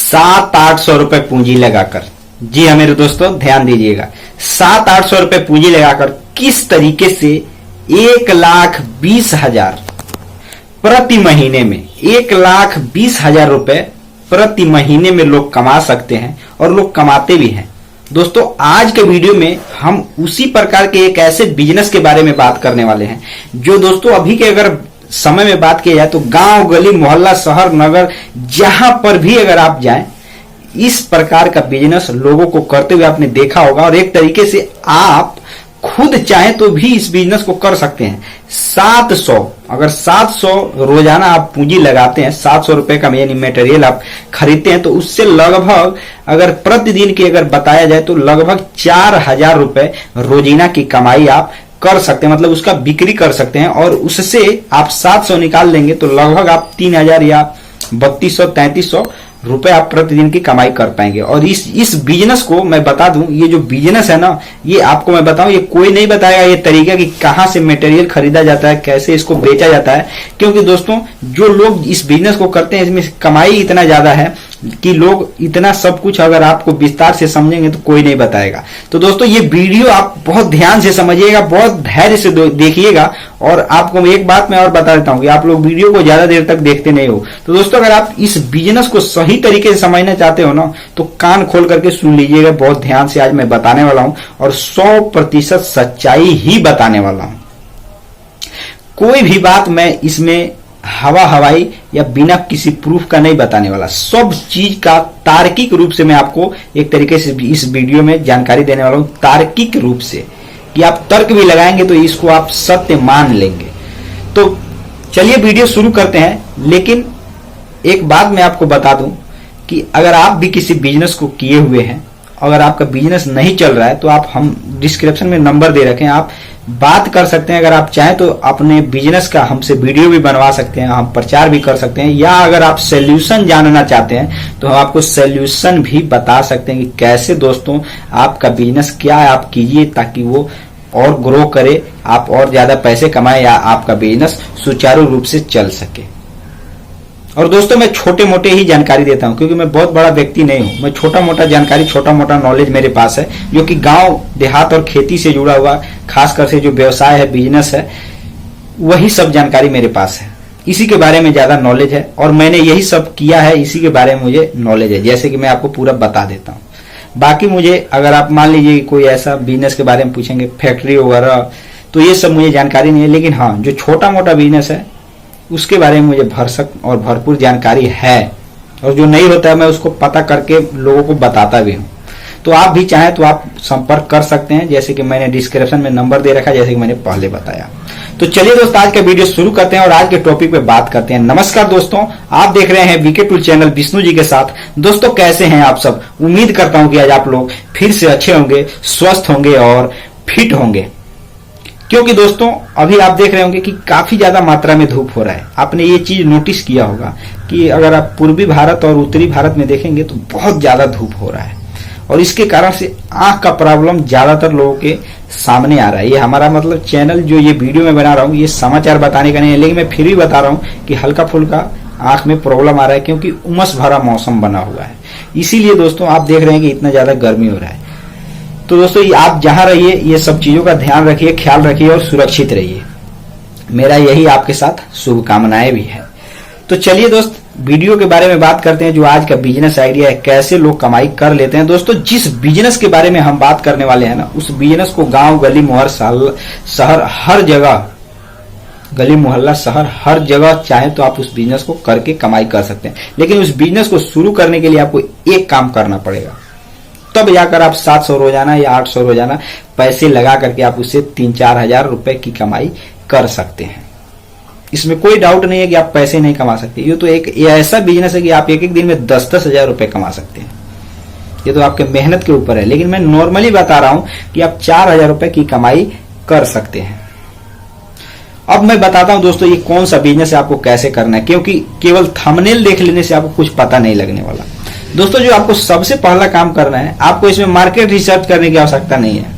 700-800 रुपए पूंजी लगाकर, जी हाँ मेरे दोस्तों ध्यान दीजिएगा, 700-800 रुपए पूंजी लगाकर किस तरीके से 1,20,000 प्रति महीने में 1,20,000 रुपए प्रति महीने में लोग कमा सकते हैं और लोग कमाते भी हैं। दोस्तों आज के वीडियो में हम उसी प्रकार के एक ऐसे बिजनेस के बारे में बात करने वाले हैं जो दोस्तों अभी के अगर समय में बात की जाए तो गांव, गली, मोहल्ला, शहर, नगर जहां पर भी अगर आप जाएं इस प्रकार का बिजनेस लोगों को करते हुए आपने देखा होगा और एक तरीके से आप खुद चाहें तो भी इस बिजनेस को कर सकते हैं। 700 अगर 700 रोजाना आप पूंजी लगाते हैं, 700 रुपए का यानी मटेरियल आप खरीदते हैं तो उससे लगभग अगर प्रतिदिन की अगर बताया जाए तो लगभग 4,000 रुपए रोजीना की कमाई आप कर सकते हैं, मतलब उसका बिक्री कर सकते हैं और उससे आप 700 निकाल लेंगे तो लगभग आप 3,000 या 3,200-3,300 रुपए आप प्रतिदिन की कमाई कर पाएंगे। और इस बिजनेस को मैं बता दूं, ये जो बिजनेस है ना, ये आपको मैं बताऊं, ये कोई नहीं बताएगा ये तरीका कि कहां से मटेरियल खरीदा जाता है, कैसे इसको बेचा जाता है, क्योंकि दोस्तों जो लोग इस बिजनेस को करते हैं इसमें कमाई इतना ज्यादा है कि लोग इतना सब कुछ अगर आपको विस्तार से समझेंगे तो कोई नहीं बताएगा। तो दोस्तों ये वीडियो आप बहुत ध्यान से समझिएगा, बहुत धैर्य से देखिएगा। और आपको एक बात मैं और बता देता हूं कि आप लोग वीडियो को ज्यादा देर तक देखते नहीं हो। तो दोस्तों अगर आप इस बिजनेस को सही तरीके से समझना चाहते हो ना तो कान खोल करके सुन लीजिएगा, बहुत ध्यान से आज मैं बताने वाला हूं और 100% सच्चाई ही बताने वाला हूं। कोई भी बात मैं इसमें हवा हवाई या बिना किसी प्रूफ का नहीं बताने वाला, सब चीज का तार्किक रूप से मैं आपको एक तरीके से इस वीडियो में जानकारी देने वाला हूं, तार्किक रूप से कि आप तर्क भी लगाएंगे तो इसको आप सत्य मान लेंगे। तो चलिए वीडियो शुरू करते हैं। लेकिन एक बात मैं आपको बता दूं कि अगर आप भी किसी बिजनेस को किए हुए हैं, अगर आपका बिजनेस नहीं चल रहा है तो आप हम डिस्क्रिप्शन में नंबर दे रखे हैं, आप बात कर सकते हैं। अगर आप चाहें तो अपने बिजनेस का हमसे वीडियो भी बनवा सकते हैं, हम प्रचार भी कर सकते हैं, या अगर आप सोल्यूशन जानना चाहते हैं तो हम आपको सोल्यूशन भी बता सकते हैं कि कैसे दोस्तों आपका बिजनेस क्या है आप कीजिए ताकि वो और ग्रो करे, आप और ज्यादा पैसे कमाए या आपका बिजनेस सुचारू रूप से चल सके। और दोस्तों मैं छोटे मोटे ही जानकारी देता हूं क्योंकि मैं बहुत बड़ा व्यक्ति नहीं हूं, मैं छोटा मोटा जानकारी, छोटा मोटा नॉलेज मेरे पास है जो कि गांव देहात और खेती से जुड़ा हुआ, खासकर से जो व्यवसाय है, बिजनेस है, वही सब जानकारी मेरे पास है। इसी के बारे में ज्यादा नॉलेज है और मैंने यही सब किया है, इसी के बारे में मुझे नॉलेज है, जैसे कि मैं आपको पूरा बता देता हूँ। बाकी मुझे अगर आप मान लीजिए कोई ऐसा बिजनेस के बारे में पूछेंगे, फैक्ट्री वगैरह, तो ये सब मुझे जानकारी नहीं है। लेकिन हाँ, जो छोटा मोटा बिजनेस है उसके बारे में मुझे भरसक और भरपूर जानकारी है और जो नहीं होता है मैं उसको पता करके लोगों को बताता भी हूँ। तो आप भी चाहें तो आप संपर्क कर सकते हैं, जैसे कि मैंने डिस्क्रिप्शन में नंबर दे रखा है, जैसे कि मैंने पहले बताया। तो चलिए दोस्तों आज का वीडियो शुरू करते हैं और आज के टॉपिक पे बात करते हैं। नमस्कार दोस्तों, आप देख रहे हैं VK tool channel Vishnu ji के साथ। दोस्तों कैसे हैं आप सब? उम्मीद करता हूं कि आज आप लोग फिर से अच्छे होंगे, स्वस्थ होंगे और फिट होंगे, क्योंकि दोस्तों अभी आप देख रहे होंगे कि काफी ज्यादा मात्रा में धूप हो रहा है। आपने ये चीज नोटिस किया होगा कि अगर आप पूर्वी भारत और उत्तरी भारत में देखेंगे तो बहुत ज्यादा धूप हो रहा है और इसके कारण से आंख का प्रॉब्लम ज्यादातर लोगों के सामने आ रहा है। ये हमारा मतलब चैनल जो ये वीडियो में बना रहा हूँ ये समाचार बताने का नहीं है, लेकिन मैं फिर भी बता रहा हूँ कि हल्का फुल्का आंख में प्रॉब्लम आ रहा है क्योंकि उमस भरा मौसम बना हुआ है। इसीलिए दोस्तों आप देख रहे हैं कि इतना ज्यादा गर्मी हो रहा है। तो दोस्तों आप जहां रहिए ये सब चीजों का ध्यान रखिए, ख्याल रखिए और सुरक्षित रहिए, मेरा यही आपके साथ शुभकामनाएं भी है। तो चलिए दोस्त वीडियो के बारे में बात करते हैं, जो आज का बिजनेस आइडिया है, कैसे लोग कमाई कर लेते हैं। दोस्तों जिस बिजनेस के बारे में हम बात करने वाले हैं ना, उस बिजनेस को गांव, गली, मोहल्ला, शहर, हर जगह, गली मोहल्ला, शहर, हर जगह चाहे तो आप उस बिजनेस को करके कमाई कर सकते हैं। लेकिन उस बिजनेस को शुरू करने के लिए आपको एक काम करना पड़ेगा, तब जाकर आप 700 रोजाना या 800 रोजाना पैसे लगा करके आप उससे 3-4 हजार रुपए की कमाई कर सकते हैं। इसमें कोई डाउट नहीं है कि आप पैसे नहीं कमा सकते। ये तो एक ऐसा बिजनेस है कि आप एक एक दिन में 10-10 हजार रुपए कमा सकते हैं। ये तो आपके मेहनत के ऊपर है, लेकिन मैं नॉर्मली बता रहा हूं कि आप 4,000 रुपए की कमाई कर सकते हैं। अब मैं बताता हूं दोस्तों ये कौन सा बिजनेस है, आपको कैसे करना है, क्योंकि केवल थंबनेल देख लेने से आपको कुछ पता नहीं लगने वाला। दोस्तों जो आपको सबसे पहला काम करना है, आपको इसमें मार्केट रिसर्च करने की आवश्यकता नहीं है,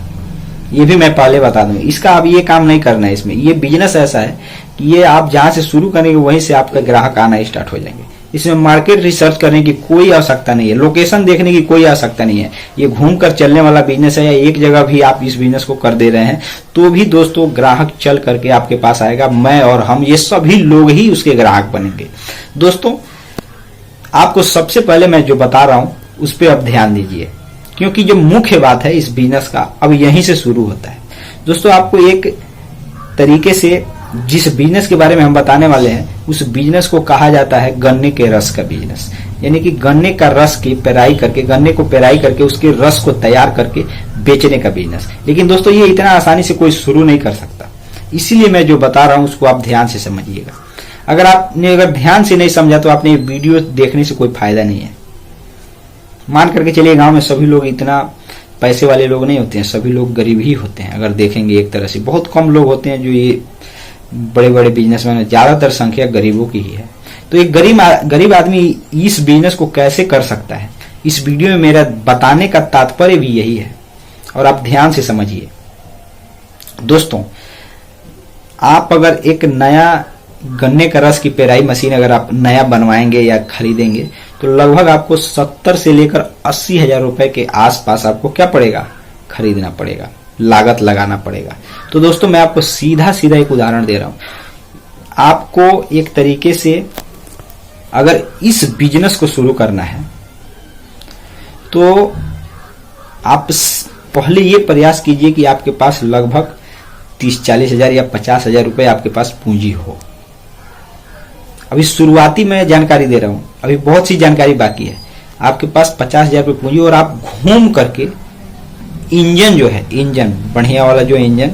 ये भी मैं पहले बता दूं। इसका आप ये काम नहीं करना है। इसमें ये बिजनेस ऐसा है कि ये आप जहां से शुरू करेंगे वहीं से आपका ग्राहक आना स्टार्ट हो जाएंगे। इसमें मार्केट रिसर्च करने की कोई आवश्यकता नहीं है, लोकेशन देखने की कोई आवश्यकता नहीं है। ये घूमकर चलने वाला बिजनेस है, या एक जगह भी आप इस बिजनेस को कर दे रहे हैं तो भी दोस्तों ग्राहक चल करके आपके पास आएगा। मैं और हम ये सभी लोग ही उसके ग्राहक बनेंगे। दोस्तों आपको सबसे पहले मैं जो बता रहा हूं उस पर अब ध्यान दीजिए, क्योंकि जो मुख्य बात है इस बिजनेस का अब यहीं से शुरू होता है। दोस्तों आपको एक तरीके से जिस बिजनेस के बारे में हम बताने वाले हैं उस बिजनेस को कहा जाता है गन्ने के रस का बिजनेस, यानी कि गन्ने का रस की पेराई करके, गन्ने को पेराई करके उसके रस को तैयार करके बेचने का बिजनेस। लेकिन दोस्तों ये इतना आसानी से कोई शुरू नहीं कर सकता, इसीलिए मैं जो बता रहा हूं उसको आप ध्यान से समझिएगा। अगर ध्यान से नहीं समझा तो आपने ये वीडियो देखने से कोई फायदा नहीं है। मान करके चलिए गांव में सभी लोग इतना पैसे वाले लोग नहीं होते हैं, सभी लोग गरीब ही होते हैं। अगर देखेंगे एक तरह से बहुत कम लोग होते हैं जो ये बड़े बड़े बिजनेसमैन है, ज्यादातर संख्या गरीबों की ही है। तो एक गरीब आदमी इस बिजनेस को कैसे कर सकता है, इस वीडियो में मेरा बताने का तात्पर्य भी यही है, और आप ध्यान से समझिए। दोस्तों आप अगर एक नया गन्ने का रस की पेराई मशीन अगर आप नया बनवाएंगे या खरीदेंगे तो लगभग आपको 70 से लेकर 80,000 रुपए के आसपास आपको क्या पड़ेगा, खरीदना पड़ेगा, लागत लगाना पड़ेगा। तो दोस्तों मैं आपको सीधा सीधा एक उदाहरण दे रहा हूं। आपको एक तरीके से अगर इस बिजनेस को शुरू करना है तो आप पहले ये प्रयास कीजिए कि आपके पास लगभग 30-40 हजार या 50,000 रुपए आपके पास पूंजी हो। अभी शुरुआती मैं जानकारी दे रहा हूं, अभी बहुत सी जानकारी बाकी है। आपके पास 50,000 रुपए पूंजी और आप घूम करके इंजन जो है, इंजन बढ़िया वाला जो इंजन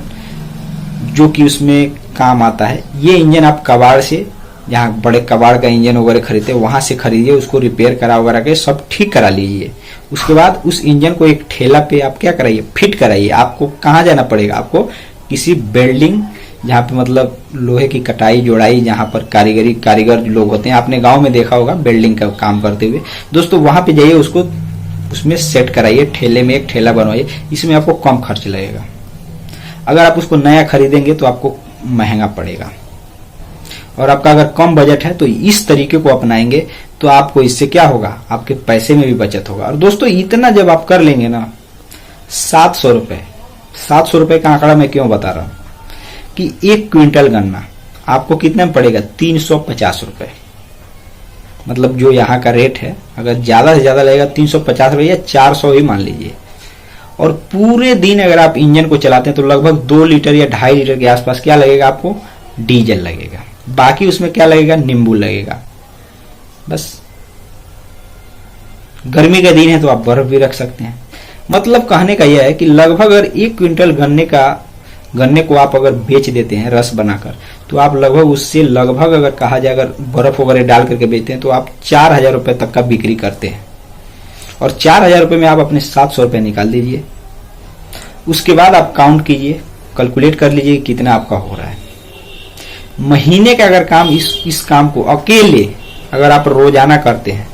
जो कि उसमें काम आता है, ये इंजन आप कबाड़ से, जहाँ बड़े कबाड़ का इंजन वगैरह खरीदते हैं वहां से खरीदिए, उसको रिपेयर करा वगैरह के सब ठीक करा लीजिए। उसके बाद उस इंजन को एक ठेला पे आप क्या कराइए, फिट कराइए। आपको कहाँ जाना पड़ेगा, आपको किसी बिल्डिंग जहाँ पे मतलब लोहे की कटाई जोड़ाई, जहाँ पर कारीगर लोग होते हैं, आपने गांव में देखा होगा बिल्डिंग का काम करते हुए। दोस्तों वहां पे जाइए, उसको उसमें सेट कराइए, ठेले में एक ठेला बनवाइए। इसमें आपको कम खर्च लगेगा। अगर आप उसको नया खरीदेंगे तो आपको महंगा पड़ेगा, और आपका अगर कम बजट है तो इस तरीके को अपनाएंगे तो आपको इससे क्या होगा, आपके पैसे में भी बचत होगा। और दोस्तों इतना जब आप कर लेंगे ना, 700 रुपए का आंकड़ा मैं क्यों बता रहा हूं कि 1 क्विंटल गन्ना आपको कितने में पड़ेगा, 350 रुपए। मतलब जो यहाँ का रेट है, अगर ज्यादा से ज्यादा लगेगा 350 रुपए या 400 ही मान लीजिए। और पूरे दिन अगर आप इंजन को चलाते हैं तो लगभग 2 लीटर या 2.5 लीटर के आसपास क्या लगेगा आपको, डीजल लगेगा। बाकी उसमें क्या लगेगा, नींबू लगेगा। बस गर्मी का दिन है तो आप बर्फ भी रख सकते हैं। मतलब कहने का यह है कि लगभग अगर 1 क्विंटल गन्ने को आप अगर बेच देते हैं रस बनाकर, तो आप लगभग उससे लगभग अगर कहा जाए अगर बर्फ वगैरह डाल करके बेचते हैं तो आप 4,000 रुपए तक का बिक्री करते हैं। और 4,000 रुपए में आप अपने 700 रुपए निकाल दीजिए। उसके बाद आप काउंट कीजिए, कैलकुलेट कर लीजिए कितना आपका हो रहा है महीने का। अगर काम इस काम को अकेले अगर आप रोजाना करते हैं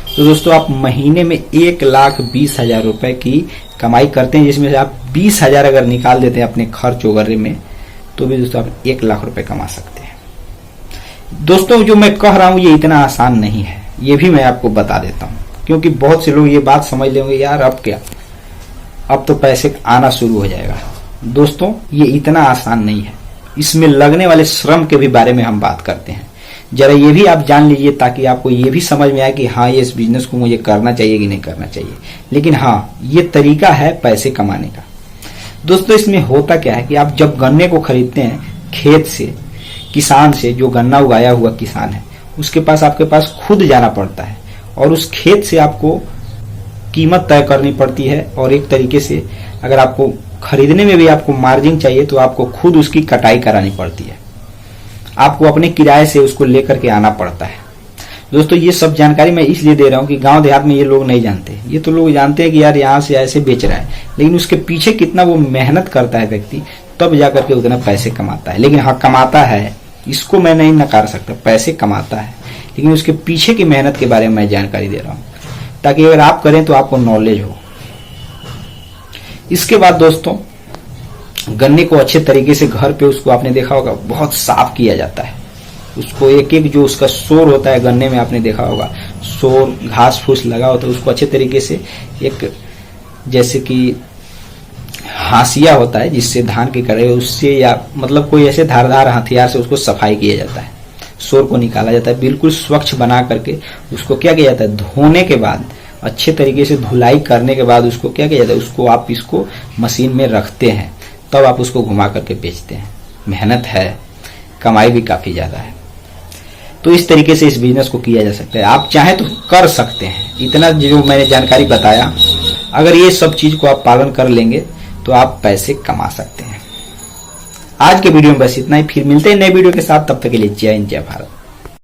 तो दोस्तों आप महीने में 1,20,000 रुपए की कमाई करते हैं, जिसमें से आप 20,000 अगर निकाल देते हैं अपने खर्च वगैरह में तो भी दोस्तों आप 1 लाख रुपए कमा सकते हैं। दोस्तों जो मैं कह रहा हूं ये इतना आसान नहीं है, ये भी मैं आपको बता देता हूं, क्योंकि बहुत से लोग ये बात समझ लेंगे यार अब क्या, अब तो पैसे आना शुरू हो जाएगा। दोस्तों ये इतना आसान नहीं है, इसमें लगने वाले श्रम के भी बारे में हम बात करते हैं। जरा ये भी आप जान लीजिए ताकि आपको ये भी समझ में आए कि हाँ ये इस बिजनेस को मुझे करना चाहिए कि नहीं करना चाहिए। लेकिन हाँ ये तरीका है पैसे कमाने का। दोस्तों इसमें होता क्या है कि आप जब गन्ने को खरीदते हैं खेत से, किसान से, जो गन्ना उगाया हुआ किसान है उसके पास आपके पास खुद जाना पड़ता है और उस खेत से आपको कीमत तय करनी पड़ती है। और एक तरीके से अगर आपको खरीदने में भी आपको मार्जिन चाहिए तो आपको खुद उसकी कटाई करानी पड़ती है, आपको अपने किराए से उसको लेकर के आना पड़ता है। दोस्तों ये सब जानकारी मैं इसलिए दे रहा हूं कि गांव देहात में ये लोग नहीं जानते। ये तो लोग जानते हैं कि यार यहाँ से ऐसे बेच रहा है, लेकिन उसके पीछे कितना वो मेहनत करता है व्यक्ति, तब जाकर के उतना पैसे कमाता है। लेकिन हाँ कमाता है, इसको मैं नहीं नकार सकता, पैसे कमाता है, लेकिन उसके पीछे की मेहनत के बारे में मैं जानकारी दे रहा हूँ ताकि अगर आप करें तो आपको नॉलेज हो। इसके बाद दोस्तों गन्ने को अच्छे तरीके से घर पे उसको आपने देखा होगा बहुत साफ किया जाता है। उसको एक एक जो उसका शोर होता है गन्ने में, आपने देखा होगा शोर, घास फूस लगा होता है, उसको अच्छे तरीके से एक जैसे कि हाशिया होता है जिससे धान की कटाई, उससे या मतलब कोई ऐसे धारदार हथियार से उसको सफाई किया जाता है, शोर को निकाला जाता है, बिल्कुल स्वच्छ बना करके उसको क्या किया जाता है, धोने के बाद अच्छे तरीके से धुलाई करने के बाद उसको क्या किया जाता है, उसको आप इसको मशीन में रखते हैं, तब आप उसको घुमा करके बेचते हैं। मेहनत है, कमाई भी काफी ज्यादा है। तो इस तरीके से इस बिजनेस को किया जा सकता है। आप चाहें तो कर सकते हैं। इतना जो मैंने जानकारी बताया, अगर ये सब चीज को आप पालन कर लेंगे तो आप पैसे कमा सकते हैं। आज के वीडियो में बस इतना ही, फिर मिलते हैं नए वीडियो के साथ। तब तक के लिए जय हिंद, जय भारत।